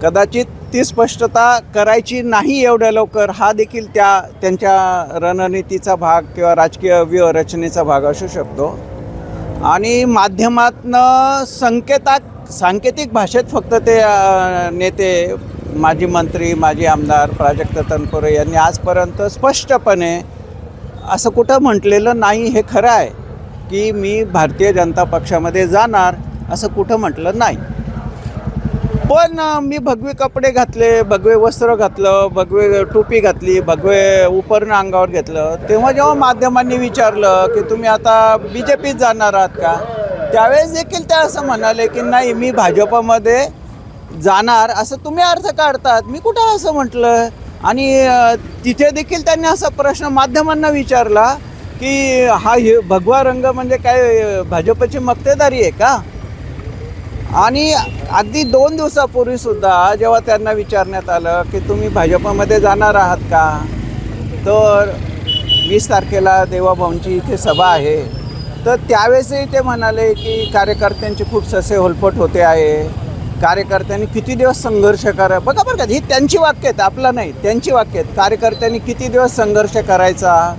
कदाचित ती स्पष्टता करायची नाही एवढ्या लवकर, हा देखील त्यांच्या रणनीतीचा भाग किंवा राजकीय व्यूहरचनेचा भाग असू शकतो. आणि माध्यमातनं सांकेतिक भाषेत फक्त ते नेते, माजी मंत्री, माजी आमदार प्राजक्त तनपुरे यांनी आजपर्यंत स्पष्टपणे असं कुठं म्हटलेलं नाही. हे खरं आहे की मी भारतीय जनता पक्षामध्ये जाणार असं कुठं म्हटलं नाही. पण मी भगवे कपडे घातले, भगवे वस्त्र घातलं, भगवे टोपी घातली, भगवे उपरणं अंगावर घेतलं, तेव्हा जेव्हा माध्यमांनी विचारलं की तुम्ही आता BJPत जाणार आहात का, त्यावेळेस देखील ते असं म्हणाले की नाही मी भाजपमध्ये जाणार असं तुम्ही अर्थ काढतात. मी कुठं असं म्हटलं. आणि तिथे देखील त्यांनी असा प्रश्न माध्यमांना विचारला की हे भगवा रंग म्हणजे काय भाजपची मक्तेदारी आहे का. आणि अगदी 2 दिवसापूर्वीसुद्धा जेव्हा त्यांना विचारण्यात आलं की तुम्ही भाजपमध्ये जाणार आहात का, तर 20 तारखेला देवाभाऊंची इथे सभा आहे, तर त्यावेळेसही ते म्हणाले की कार्यकर्त्यांचे खूप ससे होलपट होते आहे, कार्यकर्त्यांनी किती दिवस संघर्ष करा. बघा बरं का, ही त्यांची वाक्य आहेत, आपलं नाही, त्यांची वाक्य आहेत. कार्यकर्त्यांनी किती दिवस संघर्ष करायचा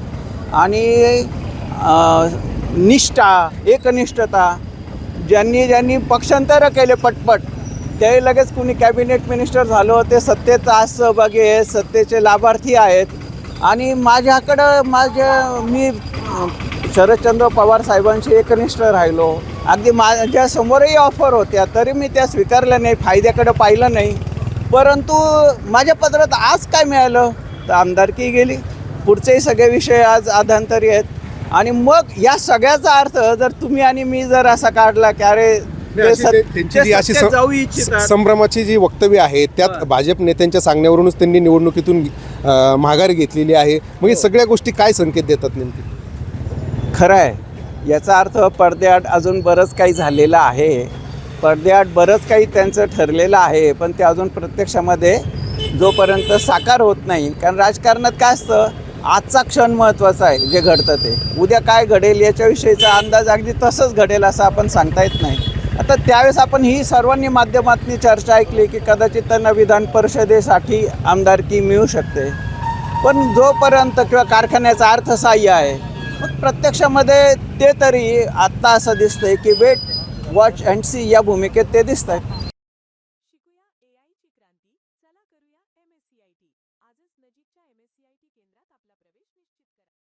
आणि निष्ठा, एकनिष्ठता, ज्यांनी पक्षांतरं केले पटपट, ते लगेच कुणी कॅबिनेट मिनिस्टर झालं, ते सत्तेत आज सहभागी आहेत, सत्तेचे लाभार्थी आहेत. आणि मी शरदचंद्र पवार साहेबांशी एकनिष्ठ राहिलो. अगदी माझ्यासमोरही ऑफर होत्या, तरी मी त्या स्वीकारल्या नाही, फायद्याकडे पाहिलं नाही. परंतु माझ्या पदरात आज काय मिळालं, तर आमदारकी गेली. पुढचेही सगळे विषय आज अधांतरी आहेत. आणि मग या सगळ्याचा अर्थ जर तुम्ही आणि मी जर असा काढला की अरे त्यांची जी अशी संभ्रमाची जी वक्तव्य आहे त्यात भाजप नेत्यांच्या सांगण्यावरूनच त्यांनी निवडणुकीतून माघार घेतलेली आहे. मग हे सगळ्या गोष्टी काय संकेत देतात नेमकी? खरं आहे, याचा अर्थ पडद्याआड अजून बरंच काही झालेलं आहे, पडद्याआड बरंच काही त्यांचं ठरलेलं आहे, पण ते अजून प्रत्यक्षामध्ये जोपर्यंत साकार होत नाही. कारण राजकारणात काय असतं, आजचा क्षण महत्त्वाचा आहे, जे घडतं ते. उद्या काय घडेल याच्याविषयीचा अंदाज अगदी तसंच घडेल असं आपण सांगता येत नाही. आता त्यावेळेस आपण ही सर्वांनी माध्यमातून चर्चा ऐकली की कदाचित त्यांना विधान परिषदेसाठी आमदारकी मिळू शकते, पण जोपर्यंत किंवा कारखान्याचा अर्थसहाय्य आहे, मग प्रत्यक्षामध्ये ते तरी आत्ता असं दिसतंय की वेट वॉच अँड सी या भूमिकेत ते दिसत आहेत.